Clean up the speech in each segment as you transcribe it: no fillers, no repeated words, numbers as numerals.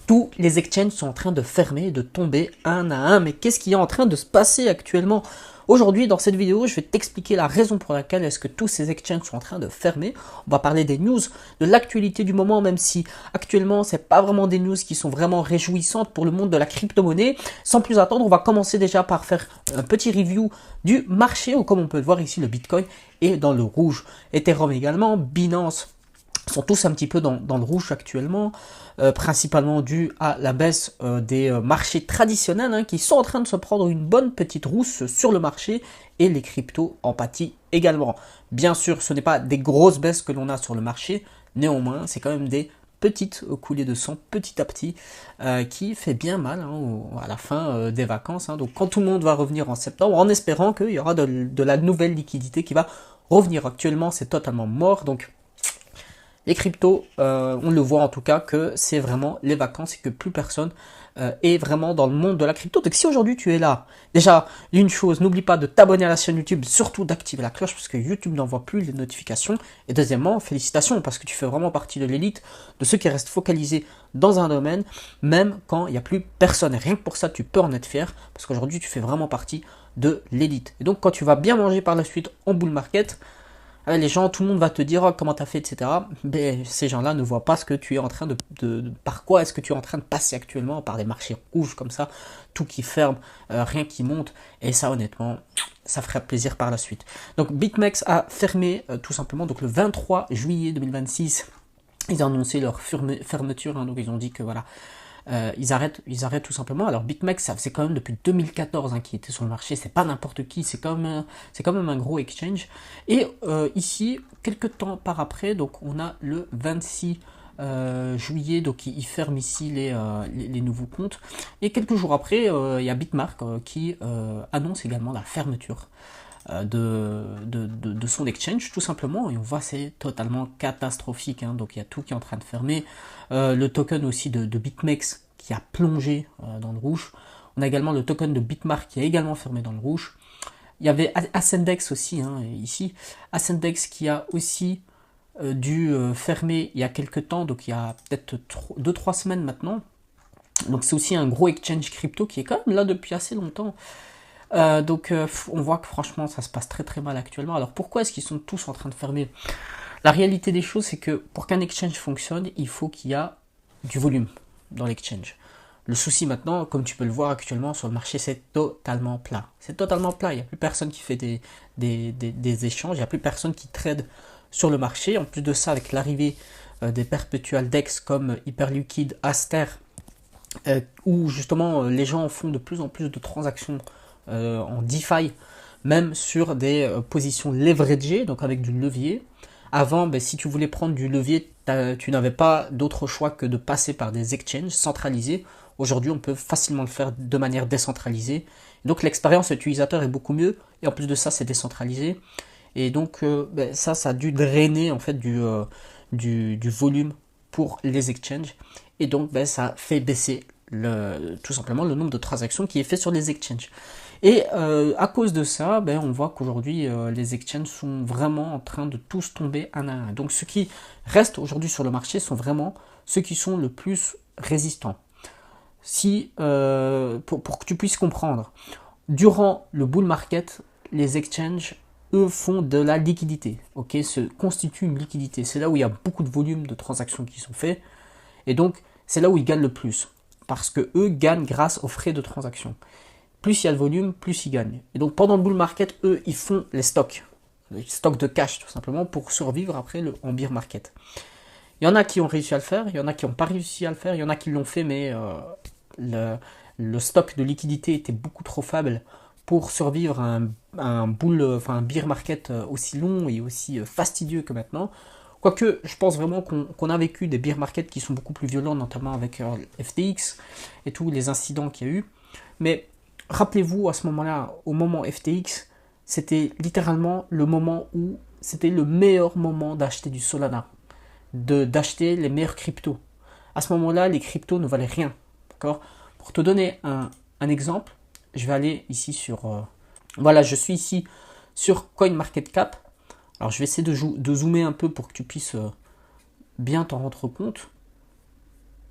Tous les exchanges sont en train de fermer, de tomber un à un. Mais qu'est-ce qui est en train de se passer actuellement? Aujourd'hui, dans cette vidéo, je vais t'expliquer la raison pour laquelle est-ce que tous ces exchanges sont en train de fermer. On va parler des news, de l'actualité du moment, même si actuellement, c'est pas vraiment des news qui sont vraiment réjouissantes pour le monde de la crypto-monnaie. Sans plus attendre, on va commencer déjà par faire un petit review du marché, où comme on peut le voir ici, le Bitcoin est dans le rouge. Ethereum également, Binance sont tous un petit peu dans le rouge actuellement, principalement dû à la baisse des marchés traditionnels qui sont en train de se prendre une bonne petite rousse sur le marché, et les cryptos en pâtissent également. Bien sûr, ce n'est pas des grosses baisses que l'on a sur le marché, néanmoins, c'est quand même des petites coulées de sang petit à petit qui fait bien mal à la fin des vacances. Donc quand tout le monde va revenir en septembre, en espérant qu'il y aura de la nouvelle liquidité qui va revenir. Actuellement, c'est totalement mort, donc les cryptos, on le voit en tout cas que c'est vraiment les vacances et que plus personne est vraiment dans le monde de la crypto. Donc si aujourd'hui tu es là, déjà, une chose, n'oublie pas de t'abonner à la chaîne YouTube, surtout d'activer la cloche parce que YouTube n'envoie plus les notifications. Et deuxièmement, félicitations parce que tu fais vraiment partie de l'élite, de ceux qui restent focalisés dans un domaine, même quand il n'y a plus personne. Et rien que pour ça, tu peux en être fier parce qu'aujourd'hui, tu fais vraiment partie de l'élite. Et donc quand tu vas bien manger par la suite en bull market, les gens, tout le monde va te dire comment tu as fait, etc. Mais ces gens-là ne voient pas ce que tu es en train par quoi est-ce que tu es en train de passer actuellement, par des marchés rouges comme ça, tout qui ferme, rien qui monte. Et ça, honnêtement, ça ferait plaisir par la suite. Donc, BitMEX a fermé tout simplement. Donc, le 23 juillet 2026, ils ont annoncé leur fermeture. Donc, ils ont dit que voilà. Ils arrêtent tout simplement. Alors BitMEX, ça faisait quand même depuis 2014 qui était sur le marché, c'est pas n'importe qui, c'est quand même un gros exchange. Et ici, quelques temps par après, donc on a le 26 juillet, donc ils ferment ici les nouveaux comptes. Et quelques jours après, il y a Bitmark qui annonce également la fermeture de son exchange tout simplement, et on voit c'est totalement catastrophique, donc il y a tout qui est en train de fermer, le token aussi de BitMEX qui a plongé dans le rouge, on a également le token de Bitmark qui a également fermé dans le rouge, il y avait Ascendex aussi ici, Ascendex qui a aussi dû fermer il y a quelques temps, donc il y a peut-être 2-3 semaines maintenant, donc c'est aussi un gros exchange crypto qui est quand même là depuis assez longtemps. Donc on voit que franchement ça se passe très très mal actuellement. Alors pourquoi est-ce qu'ils sont tous en train de fermer? La réalité des choses, c'est que pour qu'un exchange fonctionne, il faut qu'il y a du volume dans l'exchange. Le souci maintenant, comme tu peux le voir actuellement sur le marché, c'est totalement plat. C'est totalement plat, il n'y a plus personne qui fait des échanges, il n'y a plus personne qui trade sur le marché. En plus de ça, avec l'arrivée des perpetual DEX comme Hyperliquid, Aster, où justement les gens font de plus en plus de transactions en DeFi, même sur des positions leveragées, donc avec du levier. Avant, si tu voulais prendre du levier, tu n'avais pas d'autre choix que de passer par des exchanges centralisés. Aujourd'hui, on peut facilement le faire de manière décentralisée. Donc l'expérience utilisateur est beaucoup mieux, et en plus de ça, c'est décentralisé. Et donc ça a dû drainer en fait du volume pour les exchanges, et donc ça fait baisser tout simplement le nombre de transactions qui est fait sur les exchanges. Et à cause de ça, on voit qu'aujourd'hui les exchanges sont vraiment en train de tous tomber un à un. Donc ceux qui restent aujourd'hui sur le marché sont vraiment ceux qui sont le plus résistants. Pour que tu puisses comprendre, durant le bull market, les exchanges, eux, font de la liquidité, se constituent une liquidité. C'est là où il y a beaucoup de volume de transactions qui sont faits, et donc c'est là où ils gagnent le plus, parce que eux gagnent grâce aux frais de transaction. Plus il y a de volume, plus ils gagnent. Et donc pendant le bull market, eux, ils font les stocks de cash tout simplement pour survivre après en bear market. Il y en a qui ont réussi à le faire, il y en a qui n'ont pas réussi à le faire, il y en a qui l'ont fait, mais le stock de liquidité était beaucoup trop faible pour survivre à un bear market aussi long et aussi fastidieux que maintenant. Quoique, je pense vraiment qu'on a vécu des bear markets qui sont beaucoup plus violents, notamment avec FTX et tous les incidents qu'il y a eu. Mais rappelez-vous, à ce moment-là, au moment FTX, c'était littéralement le moment où c'était le meilleur moment d'acheter du Solana, d'acheter les meilleurs cryptos. À ce moment-là, les cryptos ne valaient rien. D'accord ? Pour te donner un exemple, je vais aller ici sur... voilà, je suis ici sur CoinMarketCap. Alors, je vais essayer de zoomer un peu pour que tu puisses bien t'en rendre compte.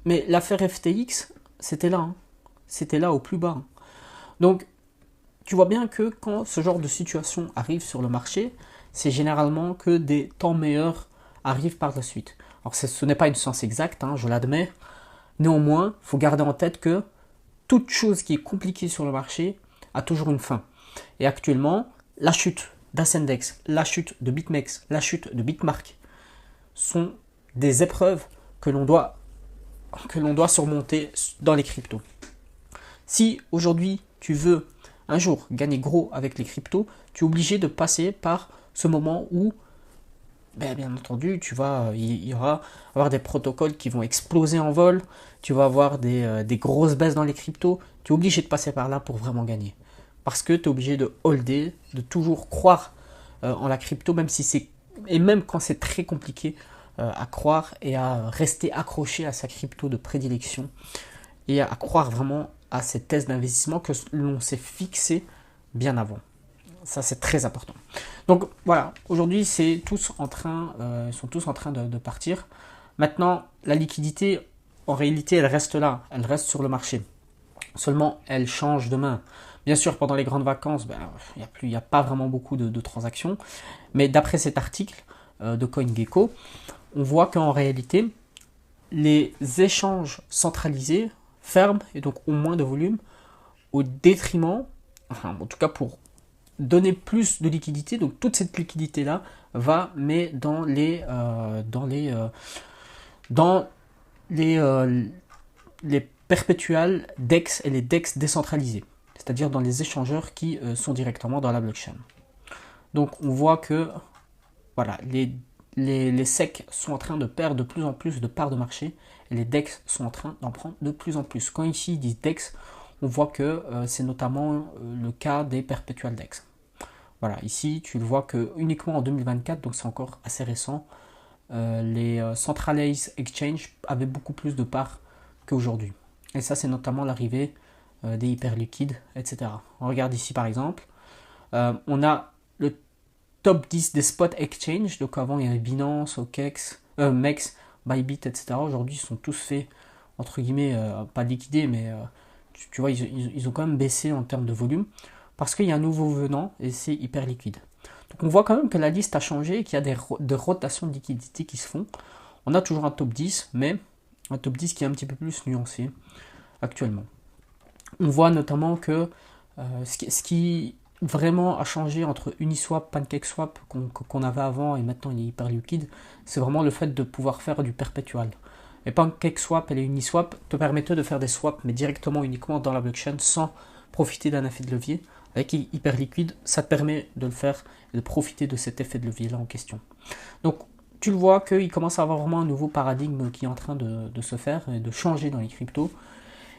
Mais l'affaire FTX, c'était là. Hein. C'était là au plus bas. Hein. Donc, tu vois bien que quand ce genre de situation arrive sur le marché, c'est généralement que des temps meilleurs arrivent par la suite. Alors, ce n'est pas une science exacte, hein, je l'admets. Néanmoins, il faut garder en tête que toute chose qui est compliquée sur le marché a toujours une fin. Et actuellement, la chute d'Ascendex, la chute de BitMEX, la chute de Bitmark sont des épreuves que l'on doit surmonter dans les cryptos. Si aujourd'hui tu veux un jour gagner gros avec les cryptos, tu es obligé de passer par ce moment où, bien entendu, il y aura avoir des protocoles qui vont exploser en vol, tu vas avoir des grosses baisses dans les cryptos, tu es obligé de passer par là pour vraiment gagner. Parce que tu es obligé de holder, de toujours croire en la crypto, même quand c'est très compliqué à croire et à rester accroché à sa crypto de prédilection et à croire vraiment à ces thèses d'investissement que l'on s'est fixé bien avant. Ça, c'est très important. Donc voilà, aujourd'hui, ils sont tous en train de partir. Maintenant, la liquidité, en réalité, elle reste là, elle reste sur le marché. Seulement, elle change de main. Bien sûr, pendant les grandes vacances, il n'y a pas vraiment beaucoup de transactions. Mais d'après cet article de CoinGecko, on voit qu'en réalité, les échanges centralisés ferment et donc ont moins de volume au détriment, en tout cas pour donner plus de liquidité. Donc toute cette liquidité-là va mais dans les perpétuales DEX et les DEX décentralisés, c'est-à-dire dans les échangeurs qui sont directement dans la blockchain. Donc on voit que voilà, les SEC sont en train de perdre de plus en plus de parts de marché et les DEX sont en train d'en prendre de plus en plus. Quand ici ils disent DEX, on voit que c'est notamment le cas des perpetual DEX. Voilà, ici tu le vois que uniquement en 2024, donc c'est encore assez récent, les Centralized Exchange avaient beaucoup plus de parts qu'aujourd'hui. Et ça, c'est notamment l'arrivée des hyperliquides, etc. On regarde ici par exemple, on a le top 10 des spot exchange. Donc avant, il y avait Binance, OKEx, MEX, Bybit, etc. Aujourd'hui, ils sont tous faits, entre guillemets, pas liquidés, mais tu vois, ils ont quand même baissé en termes de volume parce qu'il y a un nouveau venant et c'est hyper liquide. Donc on voit quand même que la liste a changé et qu'il y a des rotations de liquidités qui se font. On a toujours un top 10, mais un top 10 qui est un petit peu plus nuancé actuellement. On voit notamment que ce qui vraiment a changé entre Uniswap, PancakeSwap qu'on avait avant et maintenant il est hyper liquide, c'est vraiment le fait de pouvoir faire du perpétual. Et PancakeSwap et les Uniswap te permettaient de faire des swaps mais directement uniquement dans la blockchain sans profiter d'un effet de levier. Avec Hyperliquid, ça te permet de le faire et de profiter de cet effet de levier là en question. Donc tu le vois qu'il commence à avoir vraiment un nouveau paradigme qui est en train de se faire et de changer dans les cryptos.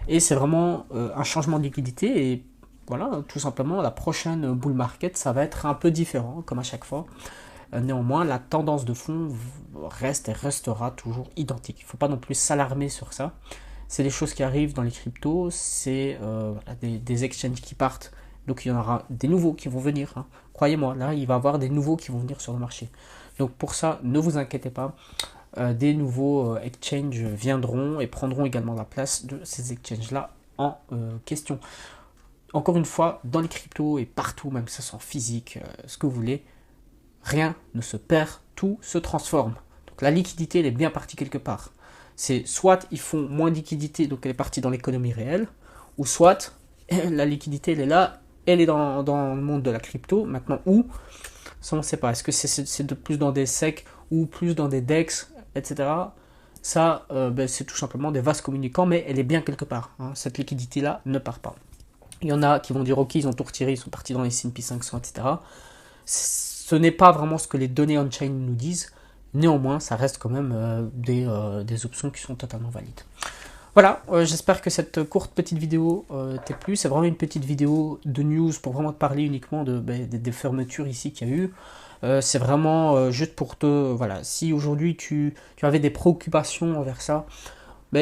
Et c'est vraiment un changement de liquidité et voilà, tout simplement, la prochaine bull market, ça va être un peu différent, comme à chaque fois. Néanmoins, la tendance de fond reste et restera toujours identique. Il ne faut pas non plus s'alarmer sur ça. C'est des choses qui arrivent dans les cryptos, c'est des exchanges qui partent, donc il y en aura des nouveaux qui vont venir. Hein. Croyez-moi, là, il va y avoir des nouveaux qui vont venir sur le marché. Donc pour ça, ne vous inquiétez pas. Des nouveaux exchanges viendront et prendront également la place de ces exchanges-là en question. Encore une fois, dans les cryptos et partout, même que ce soit en physique, ce que vous voulez, rien ne se perd, tout se transforme. Donc la liquidité, elle est bien partie quelque part. C'est soit ils font moins de liquidité, donc elle est partie dans l'économie réelle, ou soit la liquidité, elle est là, elle est dans le monde de la crypto. Maintenant, où ça, on ne sait pas. Est-ce que c'est de plus dans des SEC ou plus dans des DEX, etc. Ça, c'est tout simplement des vases communicants, mais elle est bien quelque part. Hein. Cette liquidité-là ne part pas. Il y en a qui vont dire ok, ils ont tout retiré, ils sont partis dans les S&P 500, etc. Ce n'est pas vraiment ce que les données on-chain nous disent. Néanmoins, ça reste quand même des options qui sont totalement valides. Voilà, j'espère que cette courte petite vidéo t'est plu. C'est vraiment une petite vidéo de news pour vraiment te parler uniquement des fermetures ici qu'il y a eu. C'est vraiment juste pour te... Voilà, si aujourd'hui tu avais des préoccupations envers ça,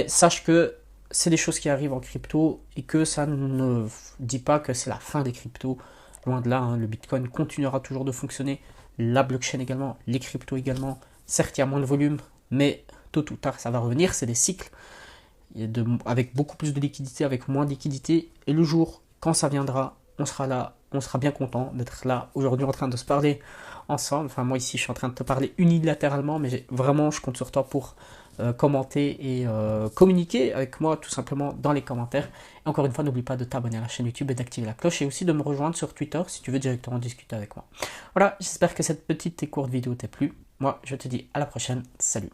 sache que c'est des choses qui arrivent en crypto et que ça ne dit pas que c'est la fin des cryptos. Loin de là, hein, le Bitcoin continuera toujours de fonctionner, la blockchain également, les cryptos également. Certes, il y a moins de volume, mais tôt ou tard, ça va revenir, c'est des cycles. avec beaucoup plus de liquidité, avec moins de liquidité. Et le jour, quand ça viendra, on sera là, on sera bien content d'être là aujourd'hui en train de se parler ensemble. Enfin, moi ici, je suis en train de te parler unilatéralement, mais vraiment, je compte sur toi pour commenter et communiquer avec moi tout simplement dans les commentaires. Et encore une fois, n'oublie pas de t'abonner à la chaîne YouTube et d'activer la cloche et aussi de me rejoindre sur Twitter si tu veux directement discuter avec moi. Voilà, j'espère que cette petite et courte vidéo t'a plu. Moi, je te dis à la prochaine. Salut.